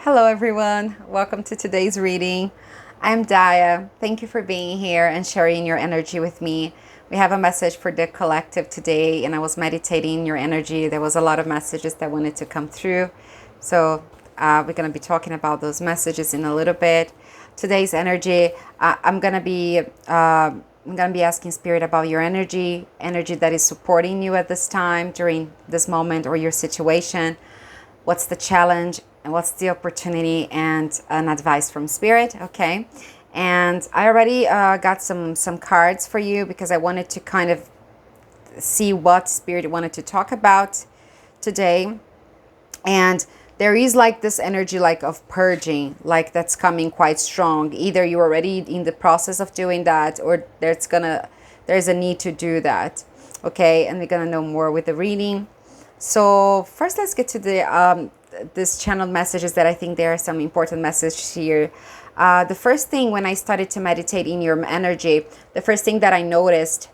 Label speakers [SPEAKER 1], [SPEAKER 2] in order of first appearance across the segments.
[SPEAKER 1] Hello everyone, welcome to today's reading. I'm Daya. Thank you for being here and sharing your energy with me. We have a message for the collective today, and I was meditating your energy. There was a lot of messages that wanted to come through. So we're going to be talking about those messages in a little bit. Today's energy, I'm going to be asking Spirit about your energy that is supporting you at this time, during this moment or your situation. What's the challenge and what's the opportunity, and an advice from Spirit, okay? And I already got some cards for you because I wanted to kind of see what Spirit wanted to talk about today. And there is like this energy like of purging, like that's coming quite strong. Either you're already in the process of doing that, or there's a need to do that, okay? And we're gonna know more with the reading. So first, let's get to the this channeled messages that I think there are some important messages here. The first thing, when I started to meditate in your energy, the first thing that I noticed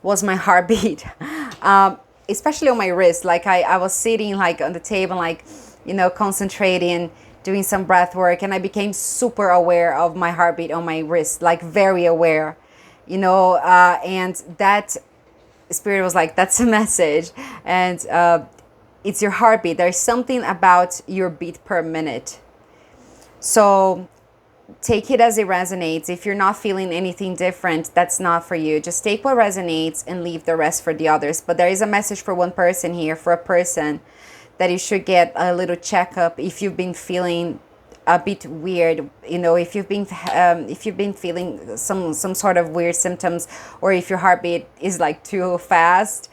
[SPEAKER 1] was my heartbeat, especially on my wrist. Like I was sitting like on the table, like, you know, concentrating, doing some breath work, and I became super aware of my heartbeat on my wrist, like very aware, you know, and that Spirit was like, that's a message. And it's your heartbeat. There's something about your beat per minute. So take it as it resonates. If you're not feeling anything different, that's not for you. Just take what resonates and leave the rest for the others. But there is a message for one person here, for a person, that you should get a little checkup if you've been feeling a bit weird, you know, if you've been feeling some sort of weird symptoms, or if your heartbeat is like too fast.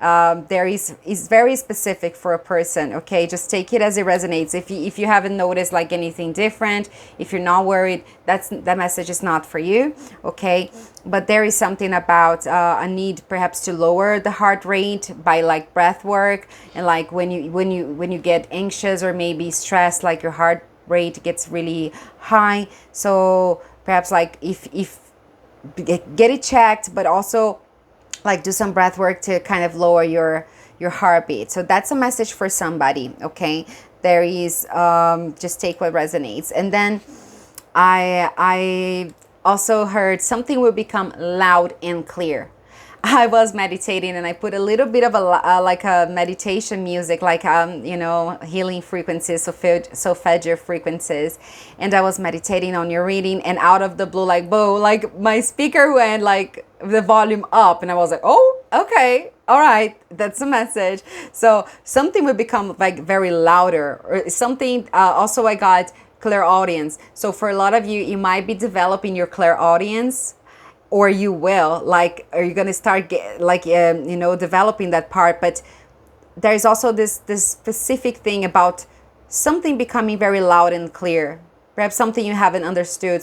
[SPEAKER 1] There is very specific for a person, okay? Just take it as it resonates. If you haven't noticed like anything different, if you're not worried, that message is not for you, okay? But there is something about a need perhaps to lower the heart rate by like breath work, and like when you get anxious or maybe stressed, like your heart rate gets really high. So perhaps like if get it checked, but also like do some breath work to kind of lower your heartbeat. So that's a message for somebody, okay? There is just take what resonates. And then I also heard something will become loud and clear. I was meditating and I put a little bit of like a meditation music, like you know, healing frequencies, solfeggio frequencies, and I was meditating on your reading, and out of the blue, like bow, like my speaker went like the volume up, and I was like, oh, okay, all right, that's a message. So something will become like very louder, or something. Also, I got clairaudience. So for a lot of you, you might be developing your clairaudience, or you will, like, are you gonna start you know, developing that part. But there's also this specific thing about something becoming very loud and clear. Perhaps something you haven't understood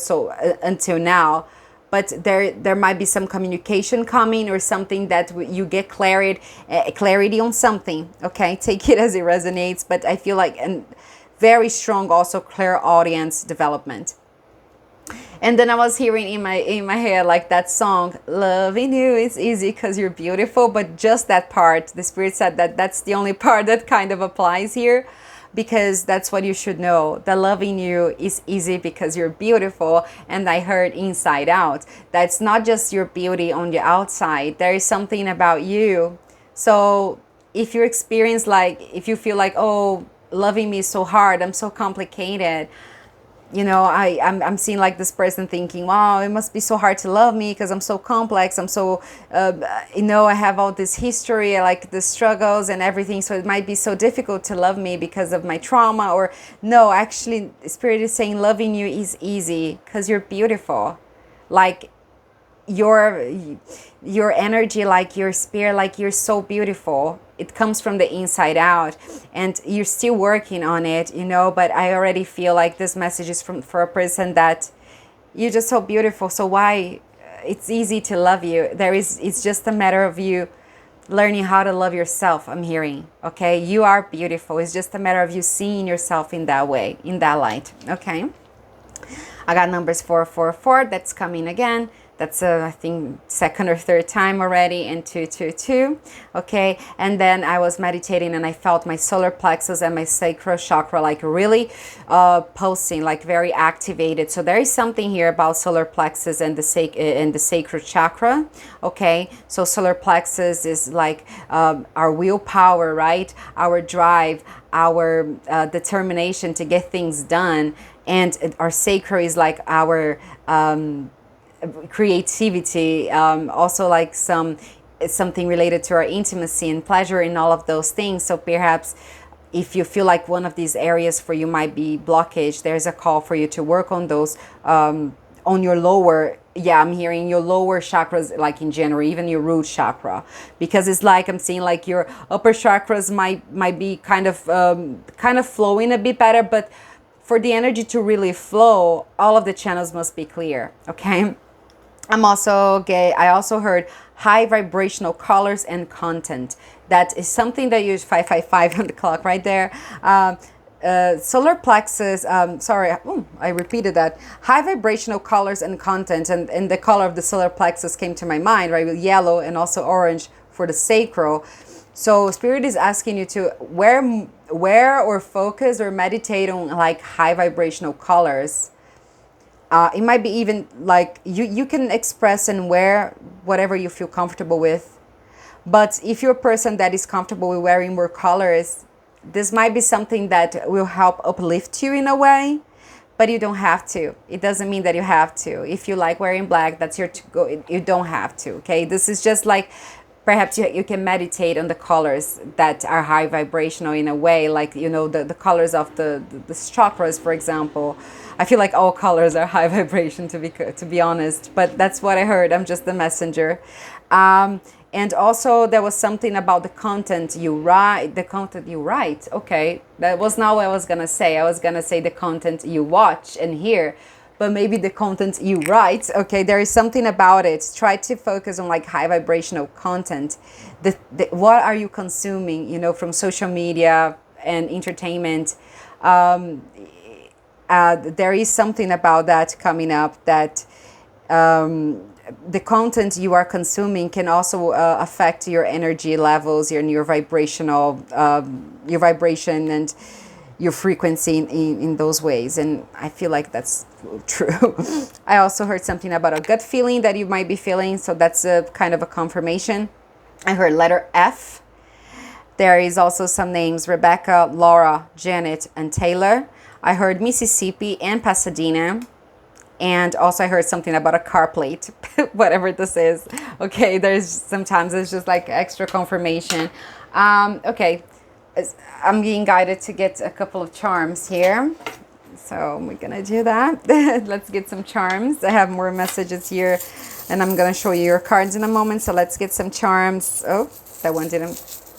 [SPEAKER 1] until now, but there might be some communication coming, or something that you get clarity on something. Okay, take it as it resonates. But I feel like a very strong also clairaudience development. And then I was hearing in my head like that song, loving you is easy because you're beautiful. But just that part, the Spirit said that that's the only part that kind of applies here, because that's what you should know. The loving you is easy because you're beautiful. And I heard inside out. That's not just your beauty on the outside. There is something about you. So if you experience like, if you feel like, oh, loving me is so hard, I'm so complicated, you know, I'm seeing like this person thinking, wow, it must be so hard to love me because I'm so complex. I'm so, you know, I have all this history, like the struggles and everything. So it might be so difficult to love me because of my trauma. Or no, actually, Spirit is saying loving you is easy because you're beautiful. Like your energy, like your spirit, like you're so beautiful. It comes from the inside out, and you're still working on it, you know. But I already feel like this message is for a person that you're just so beautiful. So why? It's easy to love you. It's just a matter of you learning how to love yourself. I'm hearing, okay? You are beautiful. It's just a matter of you seeing yourself in that way, in that light, okay? I got numbers 444. That's coming again. That's I think second or third time already in 222. Okay, and then I was meditating and I felt my solar plexus and my sacral chakra like really pulsing, like very activated. So there is something here about solar plexus and the sacral chakra. Okay, so solar plexus is like our willpower, right? Our drive, our determination to get things done, and our sacral is like our creativity, also like something related to our intimacy and pleasure and all of those things. So perhaps if you feel like one of these areas for you might be blockage, there's a call for you to work on those, on your lower, yeah, I'm hearing your lower chakras, like in general, even your root chakra, because it's like I'm seeing like your upper chakras might be kind of flowing a bit better, but for the energy to really flow, all of the channels must be clear. Okay, I also heard high vibrational colors and content. That is something that you use 555 on the clock right there. Solar plexus, I repeated that. High vibrational colors and content, and the color of the solar plexus came to my mind, right, with yellow and also orange for the sacral. So Spirit is asking you to wear or focus or meditate on like high vibrational colors. It might be even like you can express and wear whatever you feel comfortable with. But if you're a person that is comfortable with wearing more colors, this might be something that will help uplift you in a way, but you don't have to. It doesn't mean that you have to. If you like wearing black, that's your to go. You don't have to, okay? This is just like, perhaps you can meditate on the colors that are high vibrational in a way, like, you know, the colors of the chakras, for example. I feel like all colors are high vibration, to be honest, but that's what I heard. I'm just the messenger. And also there was something about the content you write. Okay, that was not what I was gonna say. I was gonna say the content you watch and hear, but maybe the content you write. Okay, there is something about it. Try to focus on like high vibrational content. What are you consuming, you know, from social media and entertainment? There is something about that coming up, that the content you are consuming can also affect your energy levels, your vibrational, your vibration and your frequency in those ways. And I feel like that's true. I also heard something about a gut feeling that you might be feeling. So that's a kind of a confirmation. I heard letter F. There is also some names: Rebecca, Laura, Janet, and Taylor. I heard Mississippi and Pasadena. And also I heard something about a car plate, whatever this is. Okay, sometimes it's just like extra confirmation. Okay, I'm being guided to get a couple of charms here. So we're gonna do that. Let's get some charms. I have more messages here and I'm gonna show you your cards in a moment. So let's get some charms. Oh, that one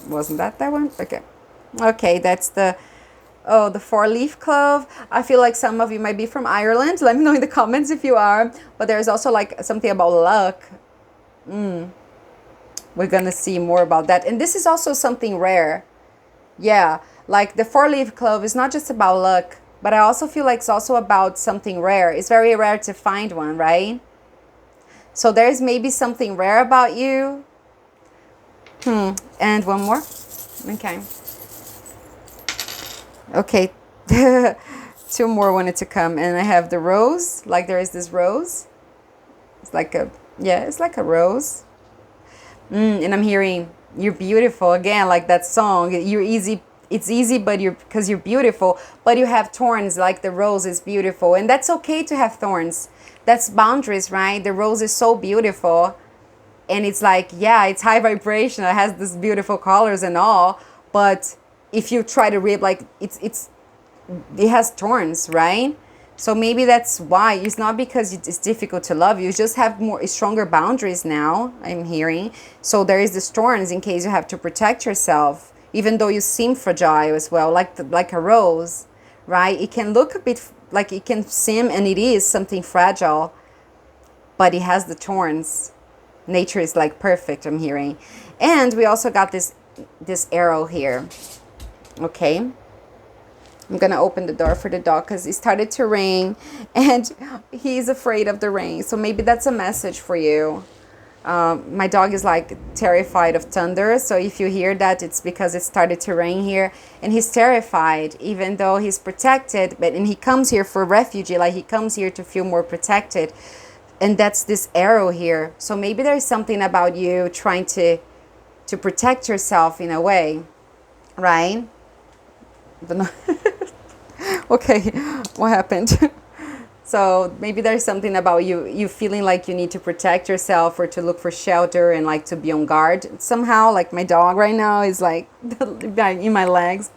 [SPEAKER 1] wasn't that one? Okay. Okay, that's the 4-leaf clove. I feel like some of you might be from Ireland. Let me know in the comments if you are. But there's also like something about luck. We're gonna see more about that. And this is also something rare. Yeah, like the 4-leaf clove is not just about luck, but I also feel like it's also about something rare. It's very rare to find one, right? So there's maybe something rare about you. And one more. Okay. Okay, 2 more wanted to come, and I have the rose. Like there is this rose. It's like a rose. And I'm hearing you're beautiful again, like that song. You're easy. It's easy, but because you're beautiful. But you have thorns, like the rose is beautiful, and that's okay to have thorns. That's boundaries, right? The rose is so beautiful, and it's like, yeah, it's high vibration. It has these beautiful colors and all, but if you try to read, like it has thorns, right? So maybe that's why. It's not because it's difficult to love you. You just have stronger boundaries now, I'm hearing. So there is the thorns in case you have to protect yourself, even though you seem fragile as well, like a rose, right? It can look a bit like it can seem, and it is something fragile, but it has the thorns. Nature is like perfect, I'm hearing. And we also got this arrow here. Okay, I'm gonna open the door for the dog because it started to rain and he's afraid of the rain. So maybe that's a message for you. My dog is like terrified of thunder. So if you hear that, it's because it started to rain here and he's terrified, even though he's protected. And he comes here for refuge, like he comes here to feel more protected. And that's this arrow here. So maybe there's something about you trying to protect yourself in a way, right? I don't know. Okay, what happened? So maybe there's something about you feeling like you need to protect yourself or to look for shelter and like to be on guard somehow. Like my dog right now is like in my legs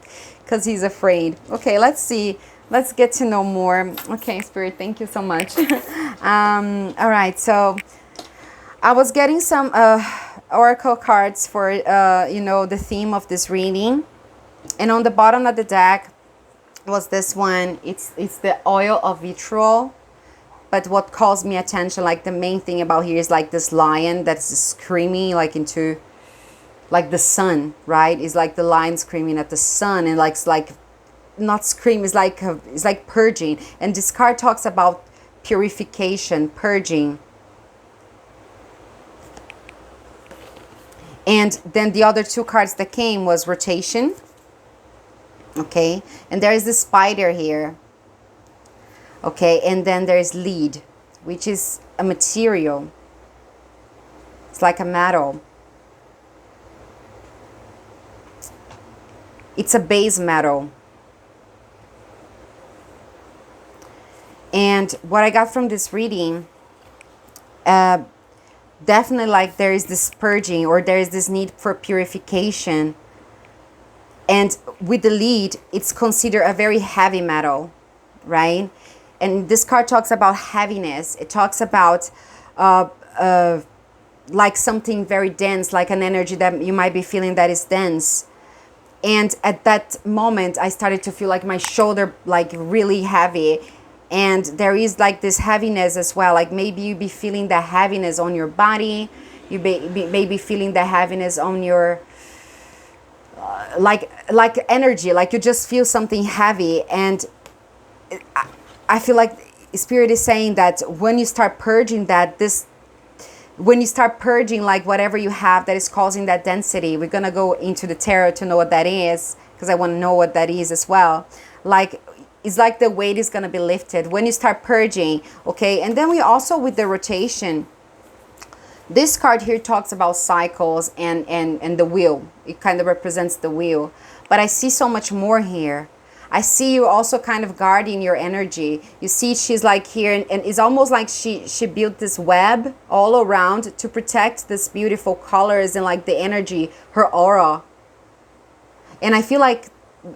[SPEAKER 1] because he's afraid. Okay, let's see. Let's get to know more. Okay, Spirit, thank you so much. All right, so I was getting some oracle cards for the theme of this reading, and on the bottom of the deck was this one. It's the oil of vitriol. But what calls me attention, like the main thing about here is like this lion that's screaming like into like the sun, right? It's like the lion screaming at the sun, and like not scream, it's like purging. And this card talks about purification, purging. And then the other two cards that came was rotation. Okay, and there is the spider here. Okay, and then there's lead, which is a material. It's like a metal. It's a base metal. And what I got from this reading, definitely like there is this purging, or there is this need for purification. And with the lead, it's considered a very heavy metal, right? And this card talks about heaviness. It talks about like something very dense, like an energy that you might be feeling that is dense. And at that moment, I started to feel like my shoulder like really heavy. And there is like this heaviness as well. Like maybe you be feeling the heaviness on your body. You may be feeling the heaviness on your like energy, like you just feel something heavy. And I feel like Spirit is saying that when you start purging when you start purging like whatever you have that is causing that density, we're gonna go into the tarot to know what that is, because I want to know what that is as well. Like it's like the weight is gonna be lifted when you start purging. Okay, and then we also with the rotation. This card here talks about cycles and the wheel. It kind of represents the wheel. But I see so much more here. I see you also kind of guarding your energy. You see she's like here, and it's almost like she built this web all around to protect this beautiful colors and like the energy, her aura. And I feel like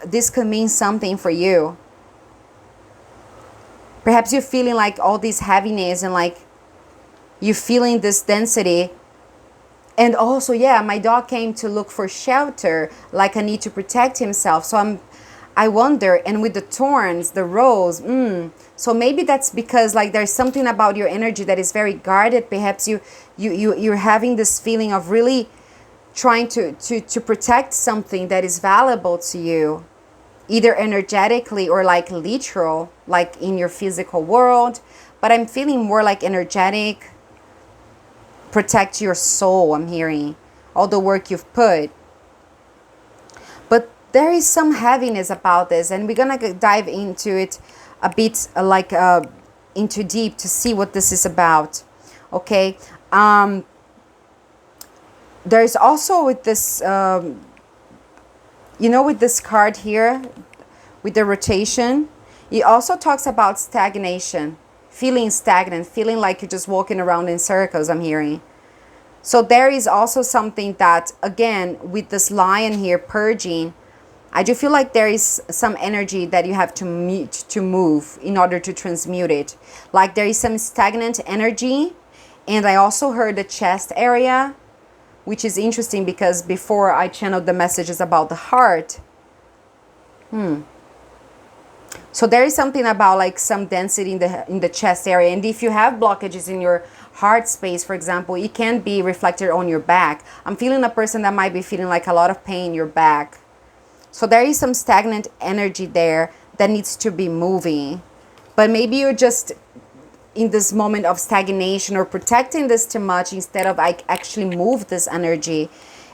[SPEAKER 1] this could mean something for you. Perhaps you're feeling like all this heaviness and like you're feeling this density. And also, yeah, my dog came to look for shelter, like a need to protect himself. So I wonder, and with the thorns, the rose, so maybe that's because like there's something about your energy that is very guarded. Perhaps you're having this feeling of really trying to protect something that is valuable to you, either energetically or like literal, like in your physical world. But I'm feeling more like energetic. Protect your soul, I'm hearing, all the work you've put. But there is some heaviness about this, and we're gonna dive into it a bit into deep to see what this is about. Okay, there's also with this with this card here with the rotation, it also talks about stagnation. Feeling stagnant, feeling like you're just walking around in circles, I'm hearing. So there is also something that, again, with this lion here purging, I do feel like there is some energy that you have to move in order to transmute it. Like there is some stagnant energy. And I also heard the chest area, which is interesting because before I channeled the messages about the heart. So there is something about like some density in the chest area. And if you have blockages in your heart space, for example, it can be reflected on your back. I'm feeling a person that might be feeling like a lot of pain in your back. So there is some stagnant energy there that needs to be moving. But maybe you're just in this moment of stagnation or protecting this too much instead of like actually move this energy.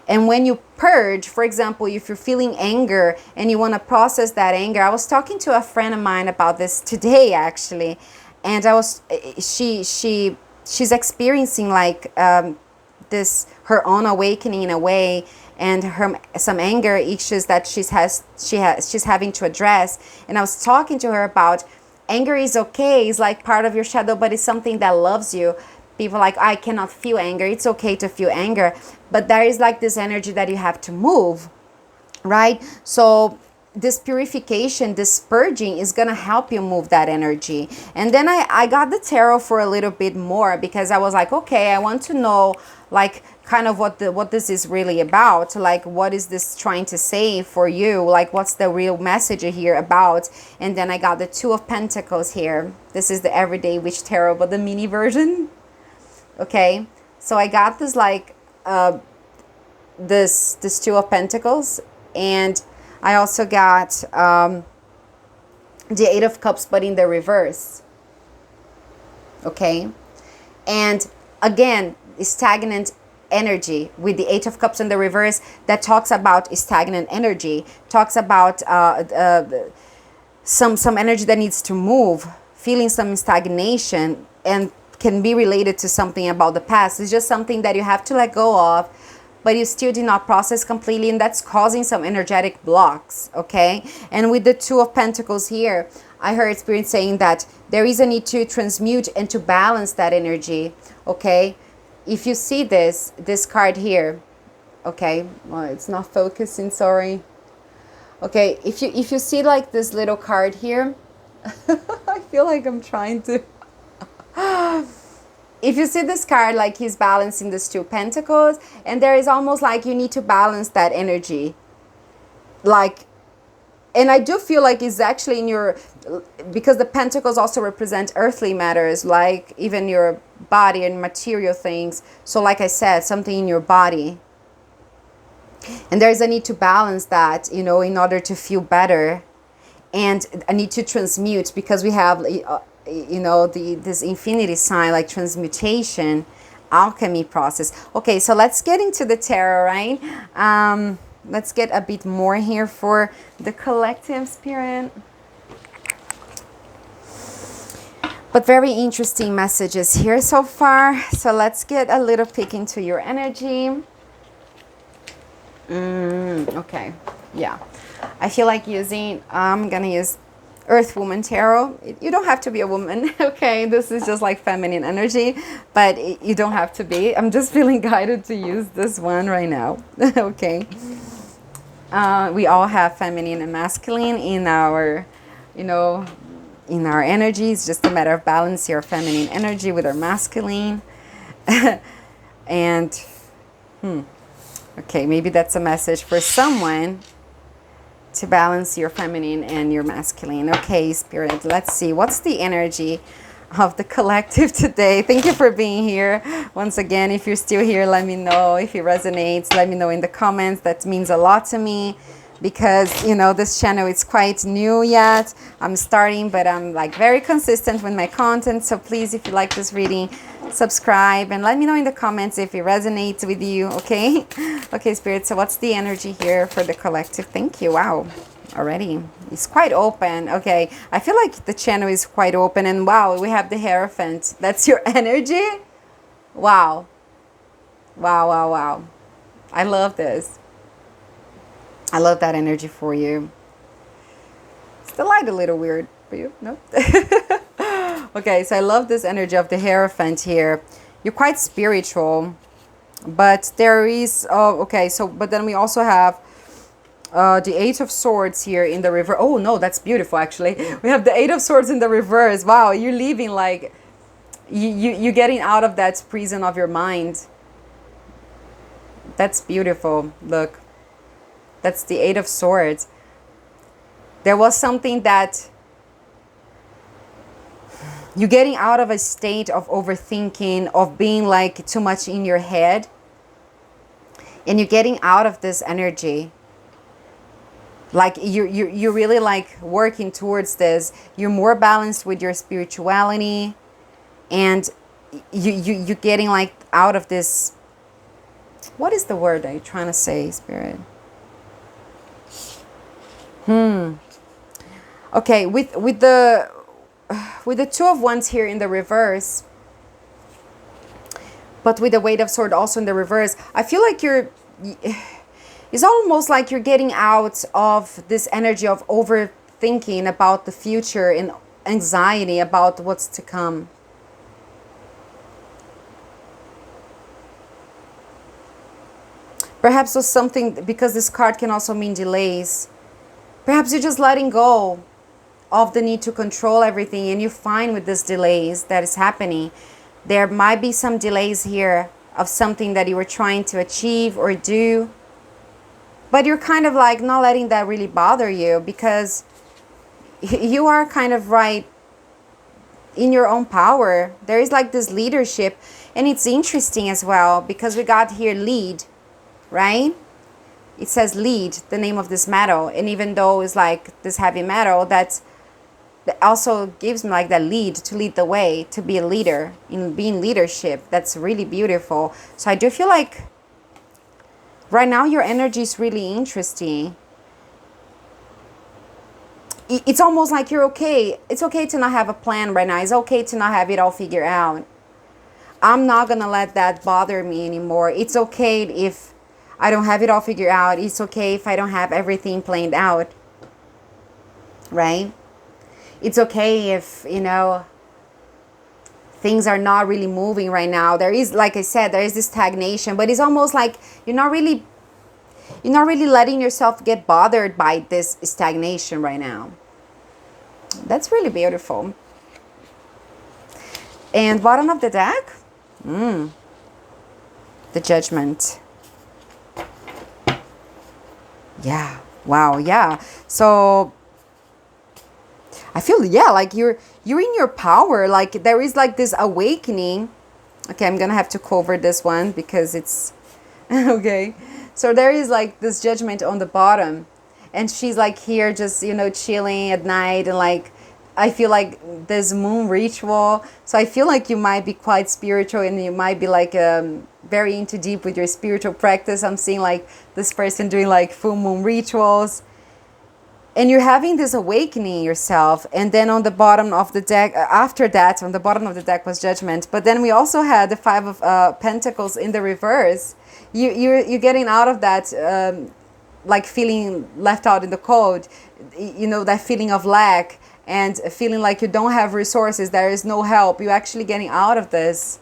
[SPEAKER 1] And when you purge, for example, if you're feeling anger and you want to process that anger, I was talking to a friend of mine about this today actually, and she's experiencing like this her own awakening in a way, and some anger issues that she's having to address. And I was talking to her about anger is okay, it's like part of your shadow, but it's something that loves you. People are like, I cannot feel anger. It's okay to feel anger, but there is like this energy that you have to move, right? So this purification, this purging is gonna help you move that energy. And then I got the tarot for a little bit more, because I was like, okay, I want to know like kind of what this is really about. Like, what is this trying to say for you? Like, what's the real message here about? And then I got the Two of Pentacles here. This is the Everyday Witch Tarot, but the mini version. Okay, so I got this like this Two of Pentacles, and I also got the Eight of Cups, but in the reverse. Okay, and again, stagnant energy with the Eight of Cups in the reverse, that talks about stagnant energy, talks about some energy that needs to move, feeling some stagnation, and can be related to something about the past. It's just something that you have to let go of, but you still did not process completely, and that's causing some energetic blocks. Okay, and with the Two of Pentacles here, I heard Spirit saying that there is a need to transmute and to balance that energy. Okay, if you see this card here, okay, well, it's not focusing, sorry. Okay, if you see like this little card here, I feel like I'm trying to if you see this card, like he's balancing these Two Pentacles, and there is almost like you need to balance that energy. Like, and I do feel like it's actually in your, because the Pentacles also represent earthly matters, like even your body and material things. So like I said, something in your body. And there's a need to balance that, you know, in order to feel better. And I need to transmute, because we have, you know, this infinity sign, like transmutation, alchemy process. Okay, so let's get into the tarot, right? Let's get a bit more here for the collective, Spirit. But very interesting messages here so far. So let's get a little peek into your energy. Okay, yeah. I feel like I'm gonna use Earth Woman Tarot. You don't have to be a woman, okay? This is just like feminine energy, but you don't have to be. I'm just feeling guided to use this one right now, okay? We all have feminine and masculine in our, you know, in our energy. It's just a matter of balance your feminine energy with our masculine. And, okay, maybe that's a message for someone, to balance your feminine and your masculine. Okay, Spirit, let's see. What's the energy of the collective today? Thank you for being here. Once again, if you're still here, let me know. If it resonates, let me know in the comments. That means a lot to me, because, you know, this channel is quite new yet. I'm starting, but I'm like very consistent with my content. So please, if you like this reading, subscribe and let me know in the comments if it resonates with you. Okay, okay, Spirit, so what's the energy here for the collective? Thank you. Wow, already it's quite open. Okay, I feel like the channel is quite open, and wow, we have the Hierophant. That's your energy. Wow, wow, wow, wow. I love this. I love that energy for you. Is the light a little weird for you? No. Okay, so I love this energy of the Hierophant here. You're quite spiritual, but there is, okay, so, but then we also have the Eight of Swords here in the reverse. Oh no, that's beautiful actually. We have the Eight of Swords in the reverse. Wow, you're leaving, like, you're getting out of that prison of your mind. That's beautiful. Look, that's the Eight of Swords. There was something that you're getting out of a state of overthinking, of being like too much in your head, and you're getting out of this energy. Like you're really like working towards this. You're more balanced with your spirituality, and you're getting like out of this. What is the word that you're trying to say, Spirit? Okay, with the Two of Wands here in the reverse, but with the Weight of Swords also in the reverse, I feel like it's almost like you're getting out of this energy of overthinking about the future and anxiety about what's to come. Perhaps with something, because this card can also mean delays. Perhaps you're just letting go of the need to control everything, and you're fine with these delays that is happening. There might be some delays here of something that you were trying to achieve or do, but you're kind of like not letting that really bother you, because you are kind of right in your own power. There is like this leadership, and it's interesting as well because we got here lead, right? It says lead, the name of this metal, and even though it's like this heavy metal, that also gives me like that lead, to lead the way, to be a leader, in being leadership. That's really beautiful. So I do feel like right now your energy is really interesting. It's almost like you're okay. It's okay to not have a plan right now. It's okay to not have it all figured out. I'm not gonna let that bother me anymore. It's okay if I don't have it all figured out. It's okay if I don't have everything planned out, right? It's okay if, you know, things are not really moving right now. There is, like I said, there is this stagnation, but it's almost like you're not really letting yourself get bothered by this stagnation right now. That's really beautiful. And bottom of the deck, the Judgment. Yeah. Wow. Yeah. So I feel, yeah, like you're in your power. Like there is like this awakening. Okay, I'm gonna have to cover this one because it's okay. So there is like this Judgment on the bottom, and she's like here just, you know, chilling at night, and like I feel like this moon ritual. So I feel like you might be quite spiritual, and you might be like very into deep with your spiritual practice. I'm seeing like this person doing like full moon rituals, and you're having this awakening yourself. And then on the bottom of the deck, after that, on the bottom of the deck was Judgment. But then we also had the Five of Pentacles in the reverse. You're getting out of that like feeling left out in the cold, you know, that feeling of lack, and feeling like you don't have resources, there is no help. You're actually getting out of this.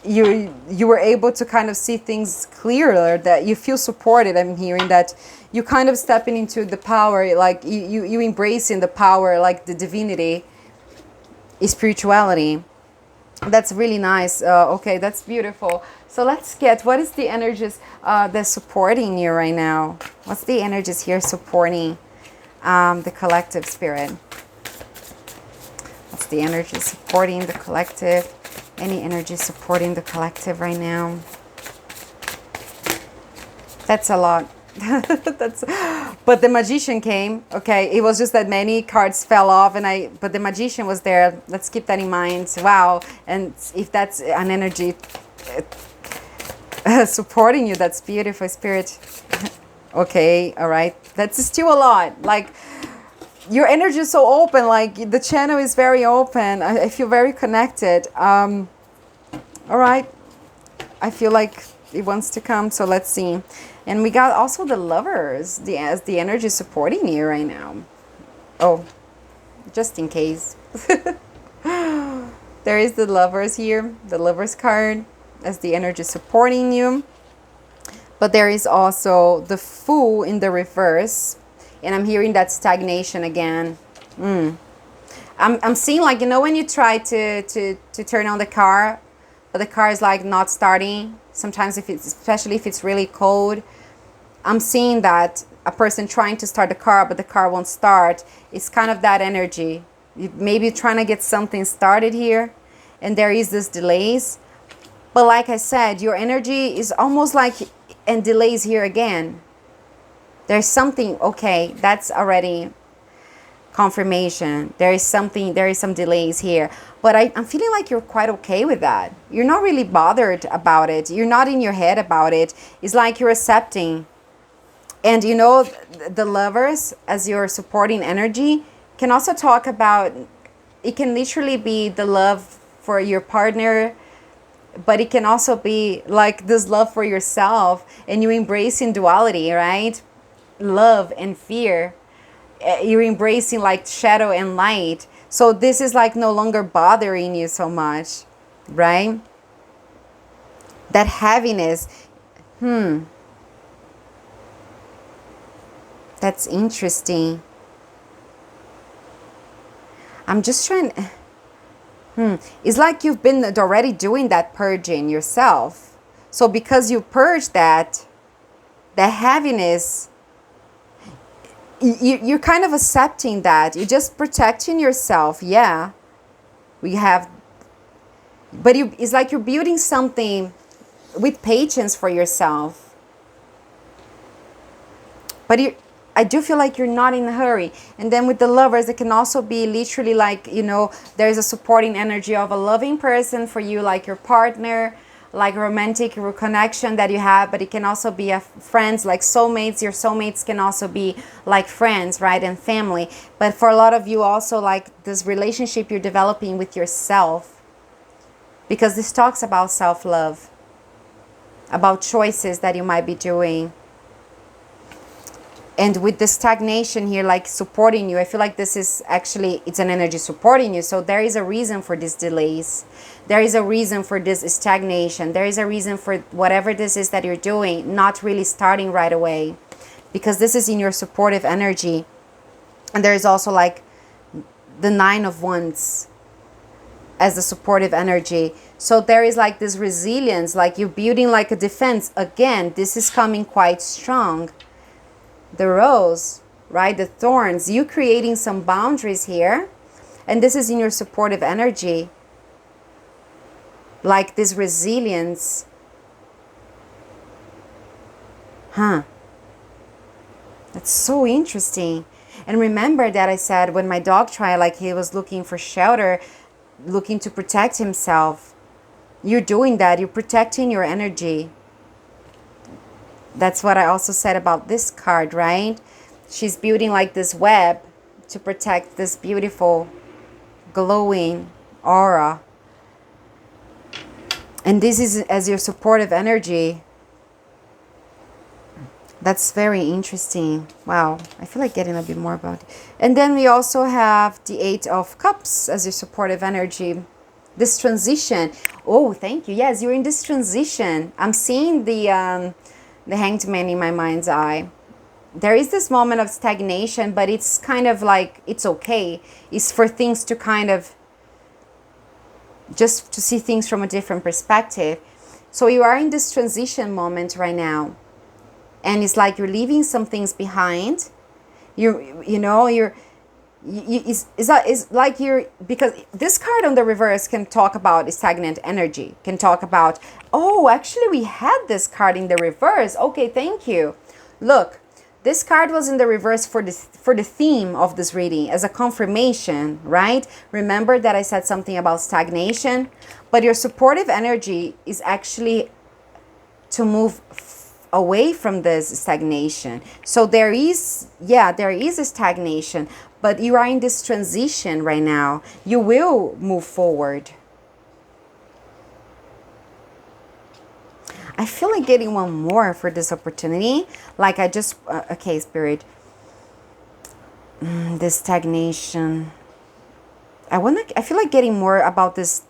[SPEAKER 1] You were able to kind of see things clearer, that you feel supported. I'm hearing that you kind of stepping into the power, like you embracing the power, like the divinity, spirituality. That's really nice. Okay, that's beautiful. So let's get, what is the energies that's supporting you right now? What's the energies here supporting the collective, Spirit? What's the energy supporting the collective? Any energy supporting the collective right now? That's a lot. But the Magician came. Okay, it was just that many cards fell off, but the Magician was there. Let's keep that in mind. Wow. And if that's an energy supporting you, that's beautiful, Spirit. Okay, all right. That's still a lot. Like, your energy is so open. Like, the channel is very open. I feel very connected. All right. I feel like it wants to come. So let's see. And we got also the Lovers. As the energy supporting you right now. Oh, just in case. There is the Lovers here. The Lovers card as the energy supporting you. But there is also the Fool in the reverse. And I'm hearing that stagnation again. I'm seeing, like, you know, when you try to turn on the car, but the car is like not starting. Sometimes especially if it's really cold, I'm seeing that a person trying to start the car, but the car won't start. It's kind of that energy. Maybe trying to get something started here, and there is this delays. But like I said, your energy is almost like, and delays here again. There's something, okay, that's already confirmation. There is some delays here. But I'm feeling like you're quite okay with that. You're not really bothered about it. You're not in your head about it. It's like you're accepting. And you know, the lovers, as your supporting energy, can also talk about, it can literally be the love for your partner, but it can also be like this love for yourself, and you embracing duality, right? Love and fear. You're embracing like shadow and light. So this is like no longer bothering you so much, right? That heaviness. That's interesting. I'm just trying. It's like you've been already doing that purging yourself. So because you purged that, the heaviness, you're kind of accepting that. You're just protecting yourself. Yeah. But it's like you're building something with patience for yourself. But I do feel like you're not in a hurry. And then with the lovers, it can also be literally like, you know, there's a supporting energy of a loving person for you, like your partner, like romantic connection that you have. But it can also be friends, like soulmates. Your soulmates can also be like friends, right? And family. But for a lot of you also, like this relationship you're developing with yourself. Because this talks about self-love, about choices that you might be doing. And with the stagnation here, like supporting you, I feel like this is actually, it's an energy supporting you. So there is a reason for these delays. There is a reason for this stagnation. There is a reason for whatever this is that you're doing, not really starting right away. Because this is in your supportive energy. And there is also like the 9 of Wands as the supportive energy. So there is like this resilience, like you're building like a defense. Again, this is coming quite strong. The rose, right? The thorns, you creating some boundaries here. And this is in your supportive energy. Like this resilience. That's so interesting. And remember that I said when my dog tried, like he was looking for shelter, looking to protect himself. You're doing that. You're protecting your energy. That's what I also said about this card, right? She's building like this web to protect this beautiful, glowing aura. And this is as your supportive energy. That's very interesting. Wow. I feel like getting a bit more about it. And then we also have the 8 of Cups as your supportive energy. This transition. Oh, thank you. Yes, you're in this transition. I'm seeing the Hanged Man in my mind's eye. There is this moment of stagnation, but it's kind of like, it's okay. It's for things to kind of, just to see things from a different perspective. So you are in this transition moment right now. And it's like you're leaving some things behind. It's like you're, because this card on the reverse can talk about stagnant energy, can talk about, oh, actually we had this card in the reverse. Okay, thank you. Look, this card was in the reverse for the theme of this reading as a confirmation, right? Remember that I said something about stagnation, but your supportive energy is actually to move away from this stagnation. So there is a stagnation, but you are in this transition right now. You will move forward. I feel like getting one more for this opportunity. Like I just, okay, Spirit. This stagnation. I feel like getting more about this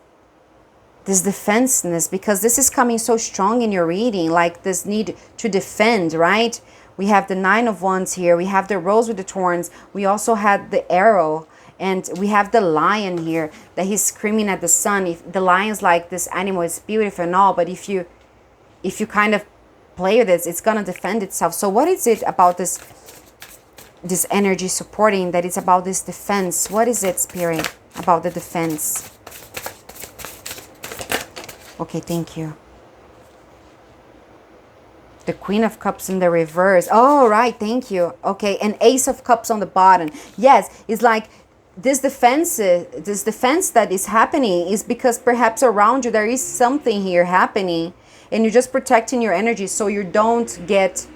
[SPEAKER 1] defensiveness, because this is coming so strong in your reading, like this need to defend, right? We have the 9 of Wands here. We have the Rose with the Thorns. We also had the Arrow. And we have the Lion here that he's screaming at the sun. If the lion's like, this animal is beautiful and all, but if you kind of play with this, it's going to defend itself. So what is it about this energy supporting that it's about this defense? What is it, Spirit, about the defense? Okay, thank you. The Queen of Cups in the reverse. Oh, right. Thank you. Okay. And Ace of Cups on the bottom. Yes. It's like this defense that is happening is because perhaps around you there is something here happening and you're just protecting your energy so you don't get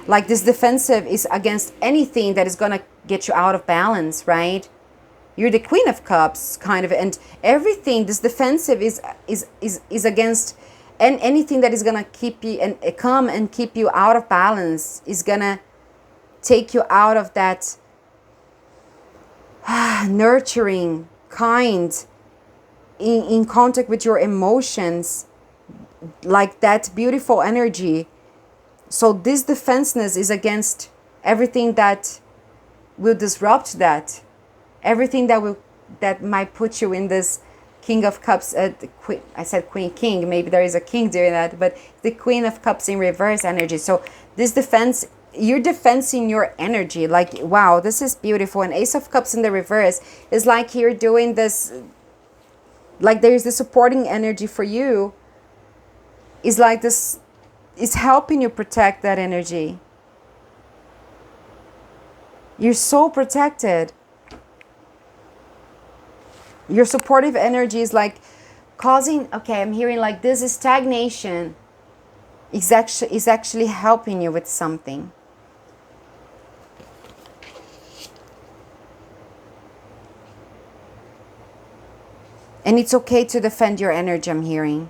[SPEAKER 1] like this defensive is against anything that is going to get you out of balance, right? You're the Queen of Cups kind of, and everything this defensive is against, and anything that is gonna keep you and come and keep you out of balance is gonna take you out of that nurturing, kind, in contact with your emotions, like that beautiful energy. So this defenseness is against everything that will disrupt that, everything that might put you in this King of Cups. I said Queen, King. Maybe there is a king doing that, but the Queen of Cups in reverse energy. So this defense, you're defending your energy. Like, wow, this is beautiful. And Ace of Cups in the reverse is like you're doing this. Like there's the supporting energy for you. Is like this. Is helping you protect that energy. You're so protected. Your supportive energy is like causing, okay, I'm hearing like this is stagnation is actually helping you with something. And it's okay to defend your energy, I'm hearing.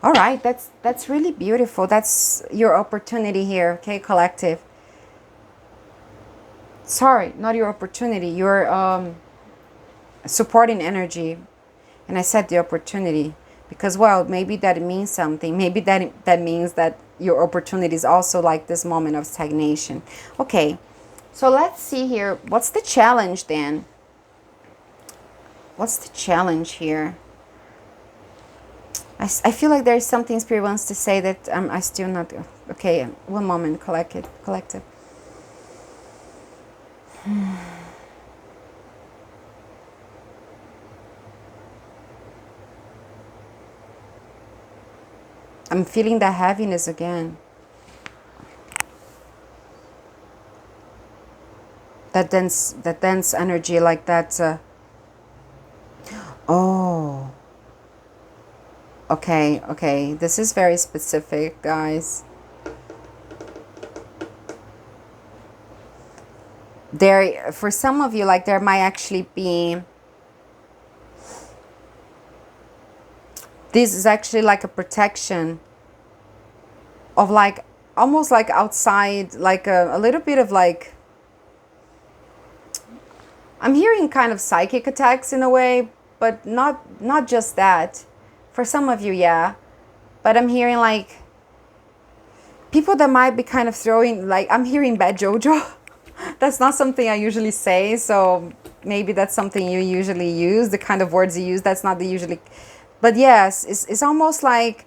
[SPEAKER 1] All right, that's really beautiful. That's your opportunity here, okay, collective. Sorry, not your opportunity, your supporting energy. And I said the opportunity because, well, maybe that means something. Maybe that means that your opportunity is also like this moment of stagnation. Okay, so let's see here. What's the challenge then? What's the challenge here? I feel like there's something Spirit wants to say that I still not... Okay, one moment, collective. I'm feeling that heaviness again. That dense energy, like that. Oh. Okay. This is very specific, guys. There, for some of you, like there might actually be... This is actually like a protection of like, almost like outside, like a little bit of like, I'm hearing kind of psychic attacks in a way, but not just that. For some of you, yeah. But I'm hearing like people that might be kind of throwing, like, I'm hearing bad JoJo. That's not something I usually say, so maybe that's something you usually use, the kind of words you use. That's not the usually... But yes, it's almost like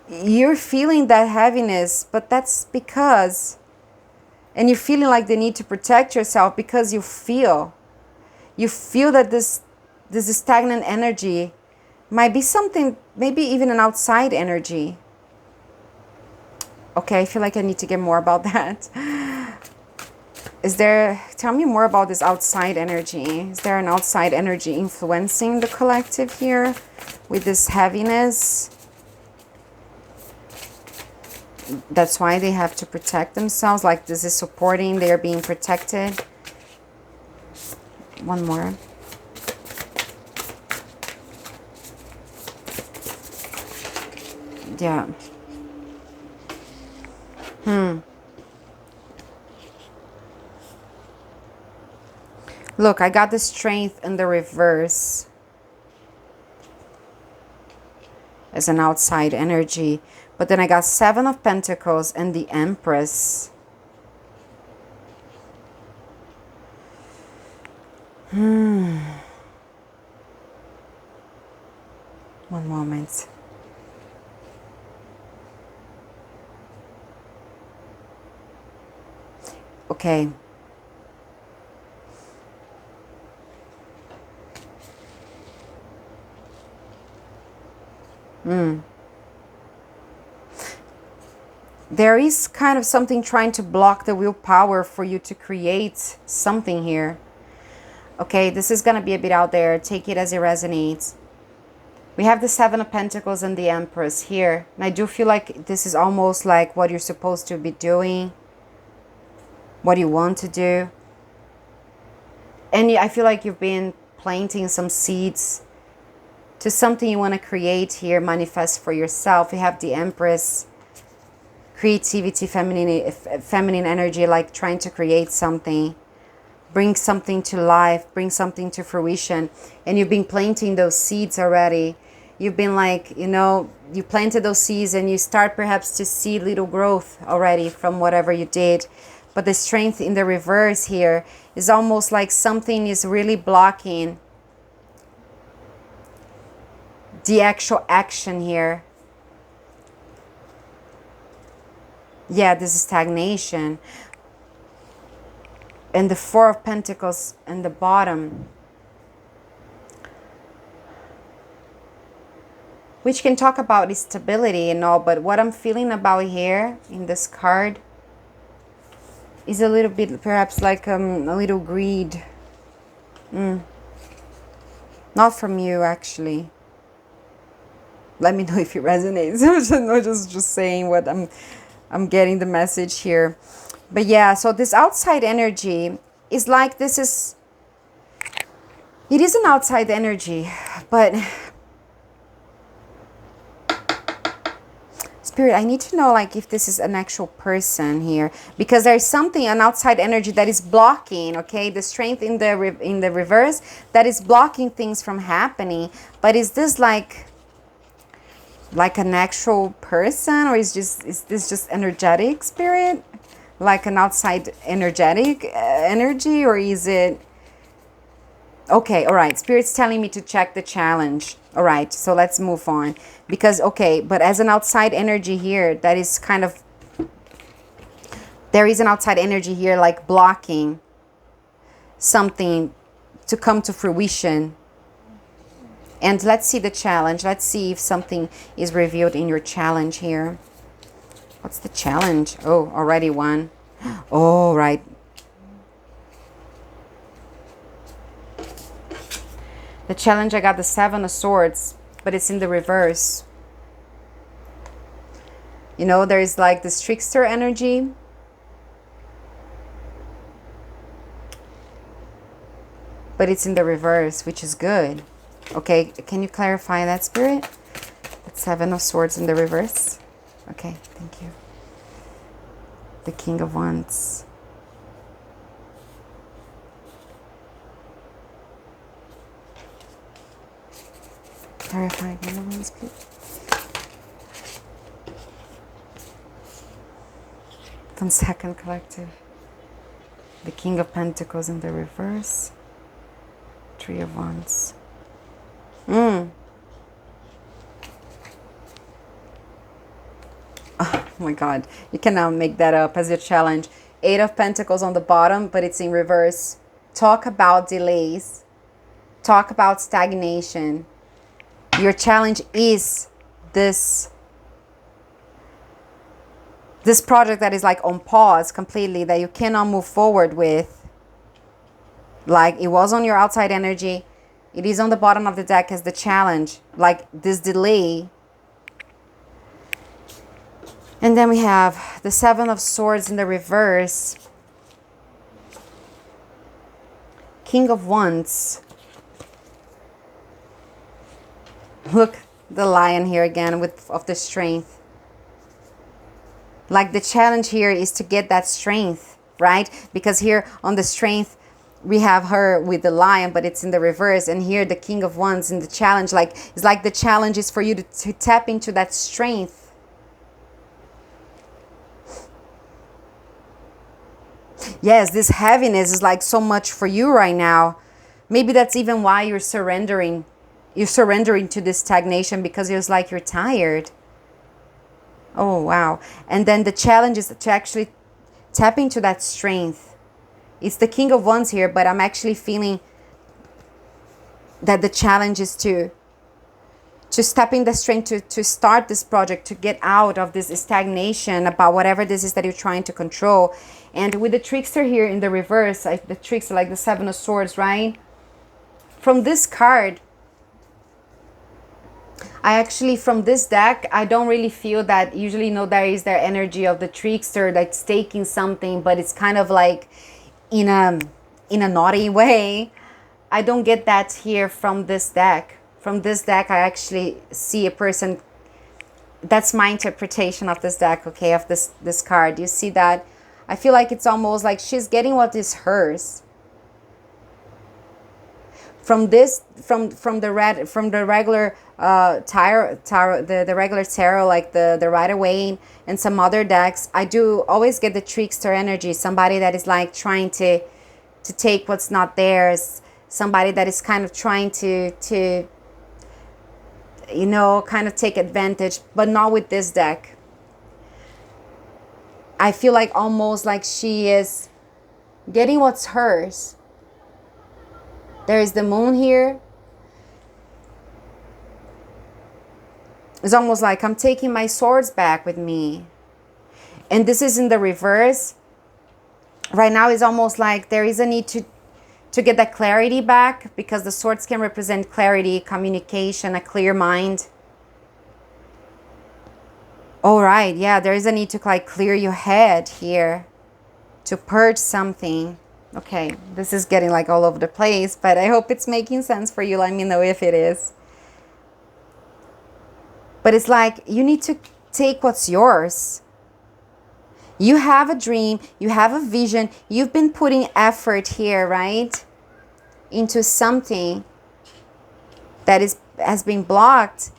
[SPEAKER 1] you're feeling that heaviness, but that's because... And you're feeling like the need to protect yourself because you feel that this stagnant energy might be something, maybe even an outside energy. Okay, I feel like I need to get more about that. Tell me more about this outside energy. Is there an outside energy influencing the collective here with this heaviness? That's why they have to protect themselves. Like this is supporting, they are being protected. One more. Yeah. Look, I got the Strength in the reverse as an outside energy. But then I got 7 of Pentacles and the Empress. One moment. Okay. there is kind of something trying to block the willpower for you to create something here. Okay, this is going to be a bit out there. Take it as it resonates. We have the Seven of Pentacles and the Empress here. And I do feel like this is almost like what you're supposed to be doing. What you want to do. And I feel like you've been planting some seeds to something you want to create here, manifest for yourself. You have the Empress, creativity, feminine energy, like trying to create something, bring something to life, bring something to fruition. And you've been planting those seeds already. You've been like, you know, you planted those seeds and you start perhaps to see little growth already from whatever you did. But the strength in the reverse here is almost like something is really blocking the actual action here. Yeah, this is stagnation. And the Four of Pentacles in the bottom, which can talk about stability and all, but what I'm feeling about here in this card is a little bit, perhaps like a little greed. Not from you, actually. Let me know if it resonates. I'm not just saying what I'm getting the message here. But yeah, so this outside energy is like, it is an outside energy, but Spirit, I need to know like if this is an actual person here, because there's something, an outside energy that is blocking, okay, the strength in the reverse that is blocking things from happening. But is this like an actual person, or is this just energetic, Spirit? Like an outside energetic energy, or is it... Okay, all right. Spirit's telling me to check the challenge. All right, so let's move on. Because, okay, but as an outside energy here, that is kind of... There is an outside energy here like blocking something to come to fruition. And let's see the challenge. Let's see if something is revealed in your challenge here. What's the challenge? Oh, already one. Oh, right. The challenge, I got the Seven of Swords, but it's in the reverse. You know, there's like this trickster energy. But it's in the reverse, which is good. Okay, can you clarify that, Spirit? The Seven of Swords in the reverse. Okay, thank you. The King of Wands. Clarify the ones, please. One second, collective. The King of Pentacles in the reverse. Three of Wands. Oh my God, you can now make that up as your challenge. Eight of Pentacles on the bottom, but it's in reverse. Talk about delays. Talk about stagnation. Your challenge is this project that is like on pause completely, that you cannot move forward with. Like it was on your outside energy. It is on the bottom of the deck as the challenge. Like this delay. And then we have the Seven of Swords in the reverse. King of Wands. Look, the Lion here again of the strength. Like the challenge here is to get that strength, right? Because here on the strength, we have her with the Lion, but it's in the reverse. And here the King of Wands in the challenge, like it's like the challenge is for you to tap into that strength. Yes, this heaviness is like so much for you right now. Maybe that's even why you're surrendering. You're surrendering to this stagnation, because it's like you're tired. Oh, wow. And then the challenge is to actually tap into that strength. It's the King of Wands here, but I'm actually feeling that the challenge is to to step in the strength to start this project, to get out of this stagnation about whatever this is that you're trying to control. And with the trickster here in the reverse, the trickster, like the Seven of Swords, right? From this card, from this deck, I don't really feel that. Usually, there is their energy of the trickster that's taking something, but it's kind of like in a naughty way. I don't get that here from this deck. From this deck, I actually see a person. That's my interpretation of this deck, okay, of this card. You see that? I feel like it's almost like she's getting what is hers. From this, from the regular tarot, the regular tarot, like the Rider-Waite and some other decks, I do always get the trickster energy. Somebody that is like trying to take what's not theirs. Somebody that is kind of trying to kind of take advantage, but not with this deck. I feel like almost like she is getting what's hers. There is the moon here. It's almost like I'm taking my swords back with me. And this is in the reverse. Right now it's almost like there is a need to get that clarity back, because the swords can represent clarity, communication, a clear mind. All right, yeah, there is a need to like clear your head here, to purge something. Okay, this is getting like all over the place, but I hope it's making sense for you. Let me know if it is. But it's like you need to take what's yours. You have a dream, you have a vision, you've been putting effort here, right? Into something that has been blocked.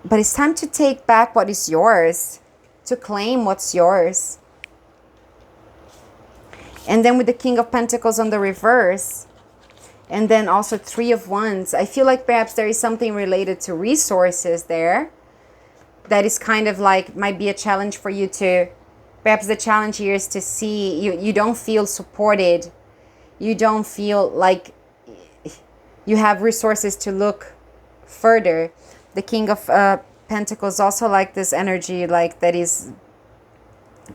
[SPEAKER 1] But it's time to take back what is yours, to claim what's yours. And then with the King of Pentacles on the reverse, and then also Three of Wands, I feel like perhaps there is something related to resources there that is kind of like, might be a challenge for you to, perhaps the challenge here is to see, you don't feel supported. You don't feel like you have resources to look further. The King of Pentacles also like this energy, like that is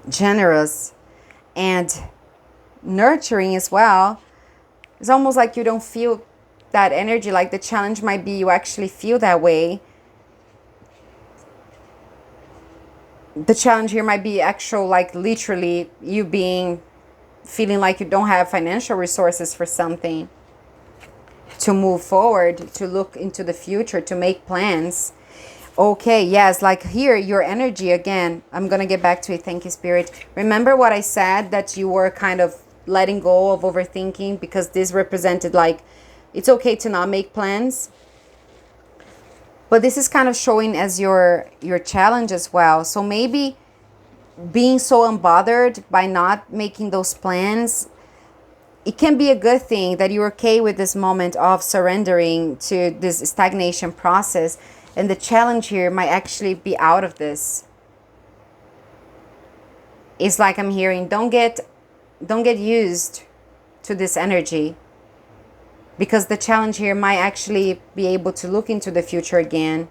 [SPEAKER 1] generous and nurturing as well. It's almost like you don't feel that energy. Like the challenge might be you actually feel that way. The challenge here might be actual, like literally you feeling like you don't have financial resources for something, to move forward, to look into the future, to make plans. Okay, yes, like here, your energy again. I'm going to get back to it. Thank you, Spirit. Remember what I said, that you were kind of letting go of overthinking, because this represented like, it's okay to not make plans. But this is kind of showing as your challenge as well. So maybe being so unbothered by not making those plans, it can be a good thing that you're okay with this moment of surrendering to this stagnation process. And the challenge here might actually be out of this. It's like I'm hearing, don't get used to this energy, because the challenge here might actually be able to look into the future again.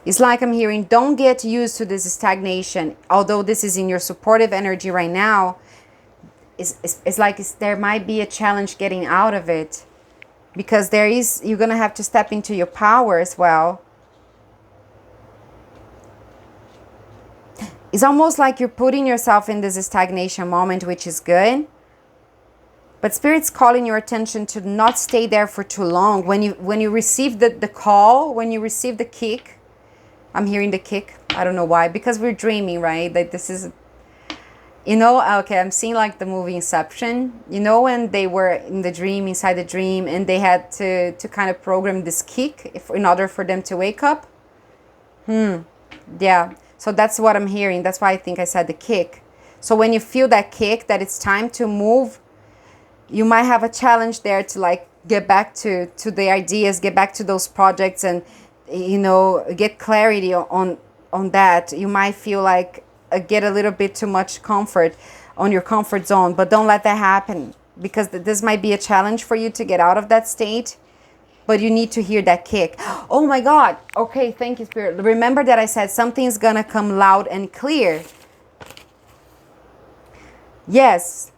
[SPEAKER 1] It's like I'm hearing, don't get used to this stagnation. Although this is in your supportive energy right now, it's like there might be a challenge getting out of it, because you're going to have to step into your power as well. It's almost like you're putting yourself in this stagnation moment, which is good. But Spirit's calling your attention to not stay there for too long. When you receive the call, when you receive the kick, I'm hearing the kick. I don't know why, because we're dreaming, right? That this is, okay, I'm seeing like the movie Inception. When they were in the dream, inside the dream, and they had to kind of program this kick in order for them to wake up. Yeah. So that's what I'm hearing. That's why I think I said the kick. So when you feel that kick, that it's time to move, you might have a challenge there to like get back to the ideas, get back to those projects, and get clarity on that. You might feel like get a little bit too much comfort on your comfort zone, but don't let that happen. because this might be a challenge for you to get out of that state, but you need to hear that kick. Oh my God. Okay, thank you, Spirit. Remember that I said something's gonna come loud and clear. Yes,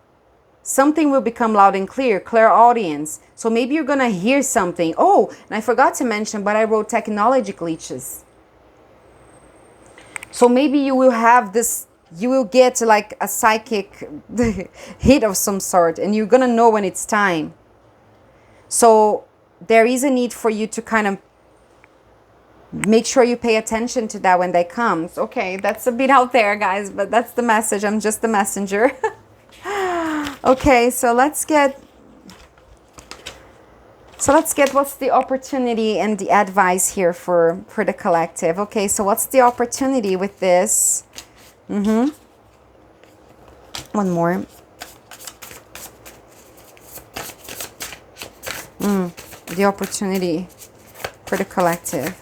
[SPEAKER 1] something will become loud and clear, clairaudience. So maybe you're gonna hear something. Oh, and I forgot to mention, but I wrote technology glitches. So maybe you will have this, you will get like a psychic hit of some sort, and you're gonna know when it's time. So there is a need for you to kind of make sure you pay attention to that when that comes. Okay, that's a bit out there, guys, but that's the message. I'm just the messenger. Okay, so let's get what's the opportunity and the advice here for the collective. Okay, so what's the opportunity with this? One more. The opportunity for the collective.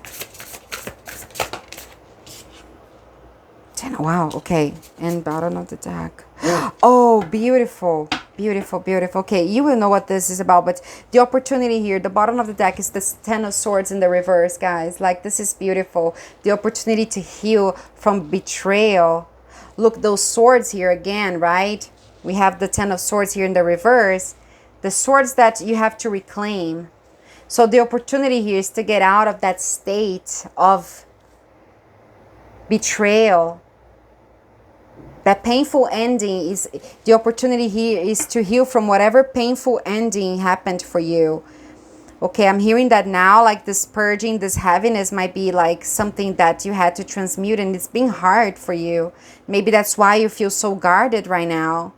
[SPEAKER 1] Wow, okay. And bottom of the deck. Oh, beautiful. Beautiful, beautiful. Okay, you will know what this is about, but the opportunity here, the bottom of the deck is this Ten of Swords in the reverse, guys. Like, this is beautiful. The opportunity to heal from betrayal. Look, those swords here again, right? We have the Ten of Swords here in the reverse. The swords that you have to reclaim. So the opportunity here is to get out of that state of betrayal. That painful ending is the opportunity here is to heal from whatever painful ending happened for you. Okay, I'm hearing that now, like this purging, this heaviness might be like something that you had to transmute, and it's being hard for you. Maybe that's why you feel so guarded right now.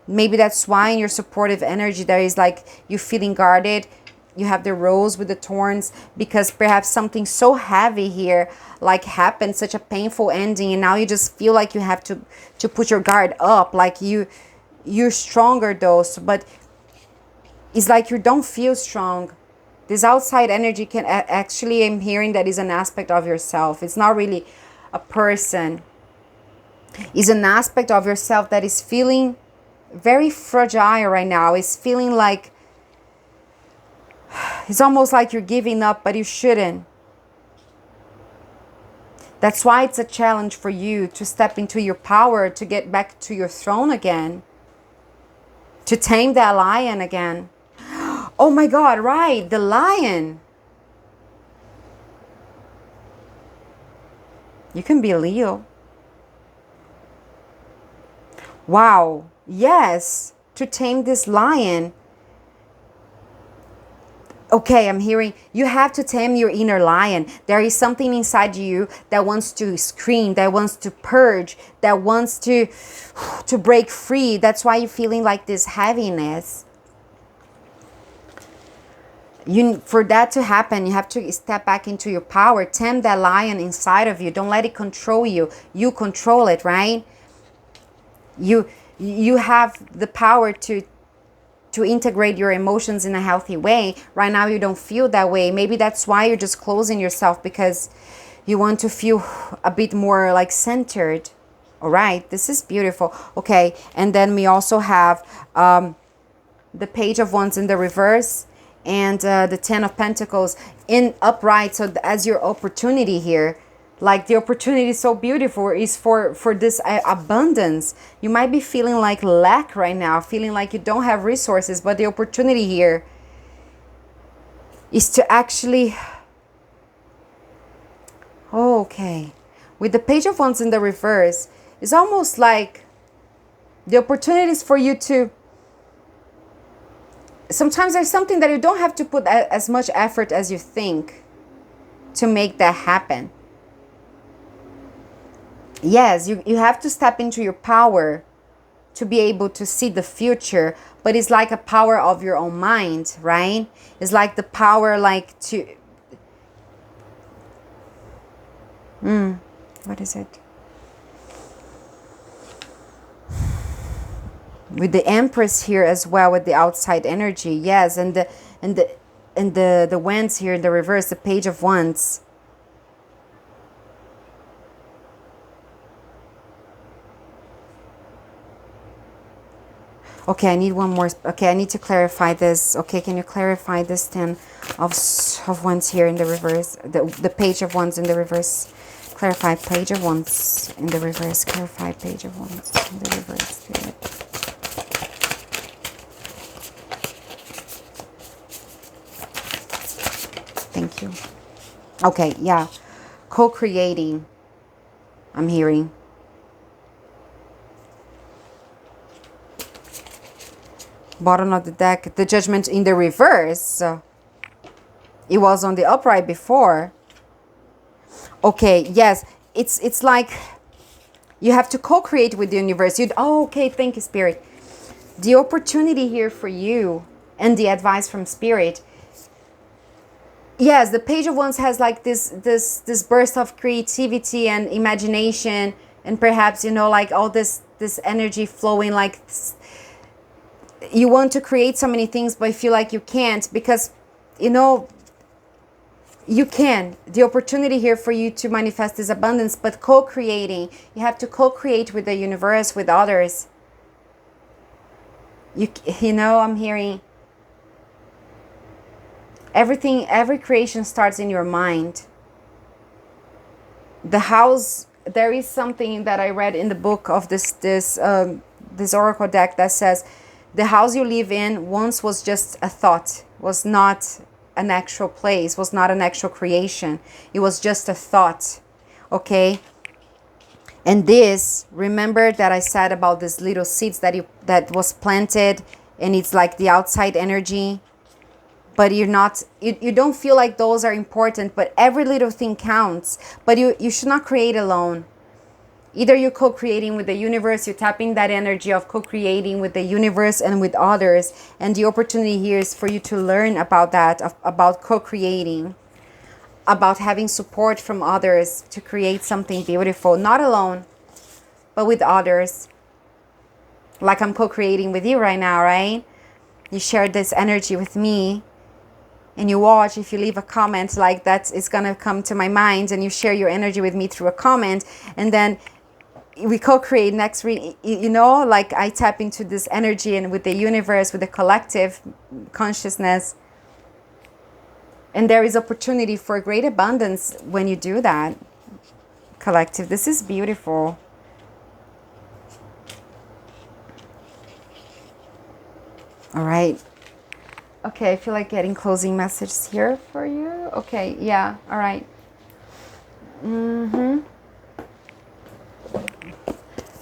[SPEAKER 1] Maybe that's why in your supportive energy there is like you feeling guarded. You have the rose with the thorns, because perhaps something so heavy here like happened, such a painful ending, and now you just feel like you have to put your guard up, like you're stronger though, but it's like you don't feel strong. This outside energy can actually, I'm hearing that is an aspect of yourself. It's not really a person. It's an aspect of yourself that is feeling very fragile right now. It's feeling like it's almost like you're giving up, but you shouldn't. That's why it's a challenge for you to step into your power, to get back to your throne again, to tame that lion again. Oh my God, right, the lion. You can be Leo. Wow, yes, to tame this lion. Okay, I'm hearing you have to tame your inner lion. There is something inside you that wants to scream, that wants to purge, that wants to break free. That's why you're feeling like this heaviness. For that to happen, you have to step back into your power. Tame that lion inside of you. Don't let it control you. You control it, right? You have the power to integrate your emotions in a healthy way. Right now you don't feel that way. Maybe that's why you're just closing yourself, because you want to feel a bit more like centered. All right, this is beautiful. Okay, and then we also have the Page of Wands in the reverse, and the Ten of Pentacles in upright. So as your opportunity here, like the opportunity is so beautiful, is for this abundance. You might be feeling like lack right now, feeling like you don't have resources, but the opportunity here is to actually, okay, with the Page of Wands in the reverse, it's almost like the opportunity is for you to, sometimes there's something that you don't have to put as much effort as you think to make that happen. Yes, you have to step into your power to be able to see the future, but it's like a power of your own mind, right? It's like the power like to... what is it? With the Empress here as well, with the outside energy, yes, and the Wands here in the reverse, the Page of Wands. Okay, I need one more. Okay, I need to clarify this. Okay, can you clarify this 10 of wands here in the reverse? The page of wands in the reverse. Clarify page of wands in the reverse. Clarify page of wands in the reverse. Spirit. Thank you. Okay, yeah. Co-creating. I'm hearing. Bottom of the deck, the Judgment in the reverse. It was on the upright before. Okay, yes. It's like you have to co-create with the universe. Oh, okay, thank you, Spirit. The opportunity here for you and the advice from Spirit. Yes, the Page of Wands has like this burst of creativity and imagination, and perhaps, you know, like all this energy flowing, like you want to create so many things, but I feel like you can't because, you know, you can. The opportunity here for you to manifest this abundance, but co-creating. You have to co-create with the universe, with others. You know, I'm hearing everything, every creation starts in your mind. The house, there is something that I read in the book of this oracle deck that says, the house you live in once was just a thought, was not an actual place, was not an actual creation. It was just a thought, okay? And this, remember that I said about these little seeds that was planted, and it's like the outside energy, but you don't feel like those are important, but every little thing counts. But you should not create alone. Either you're co-creating with the universe, you're tapping that energy of co-creating with the universe and with others. And the opportunity here is for you to learn about that, about co-creating, about having support from others to create something beautiful. Not alone, but with others. Like I'm co-creating with you right now, right? You share this energy with me. And you watch, if you leave a comment like that, it's going to come to my mind, and you share your energy with me through a comment. And then we co-create next reading, you know, like I tap into this energy and with the universe, with the collective consciousness. And there is opportunity for great abundance when you do that. Collective, this is beautiful. All right. Okay, I feel like getting closing messages here for you. Okay, yeah, all right.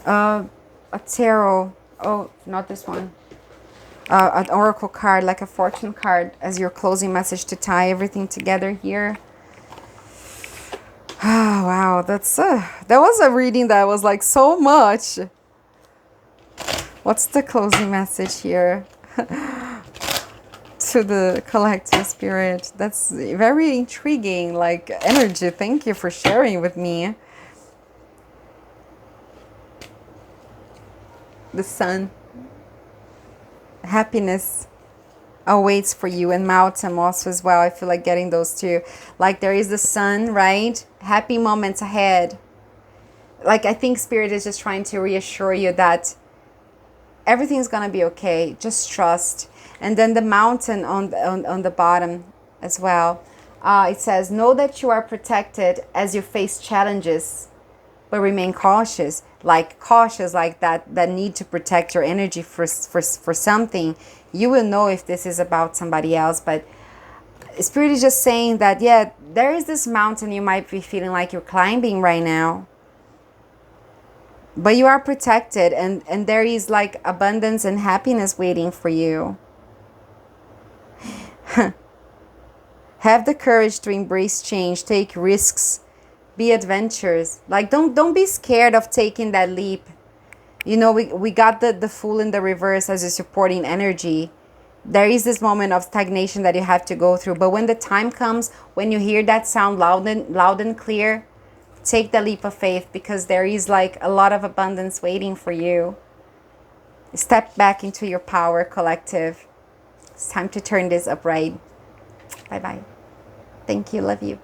[SPEAKER 1] A tarot. Oh, not this one. An oracle card, like a fortune card, as your closing message to tie everything together here. Oh, wow, that was a reading that was like so much. What's the closing message here? To the collective spirit. That's very intriguing, like energy. Thank you for sharing with me. The sun. Happiness awaits for you, and mountain also as well. I feel like getting those two. Like there is the sun, right? Happy moments ahead. Like I think Spirit is just trying to reassure you that everything's gonna be okay. Just trust. And then the mountain on the bottom as well. It says, know that you are protected as you face challenges, but remain cautious. Like cautious, like that need to protect your energy for something. You will know if this is about somebody else, but Spirit is just saying that, yeah, there is this mountain you might be feeling like you're climbing right now. But you are protected, and there is like abundance and happiness waiting for you. Have the courage to embrace change, take risks, be adventurous. Like don't be scared of taking that leap. You know, we got the Fool in the reverse as a supporting energy. There is this moment of stagnation that you have to go through, but when the time comes, when you hear that sound loud and clear, take the leap of faith, because there is like a lot of abundance waiting for you. Step back into your power, collective. It's time to turn this upright. Bye-bye. Thank you. Love you.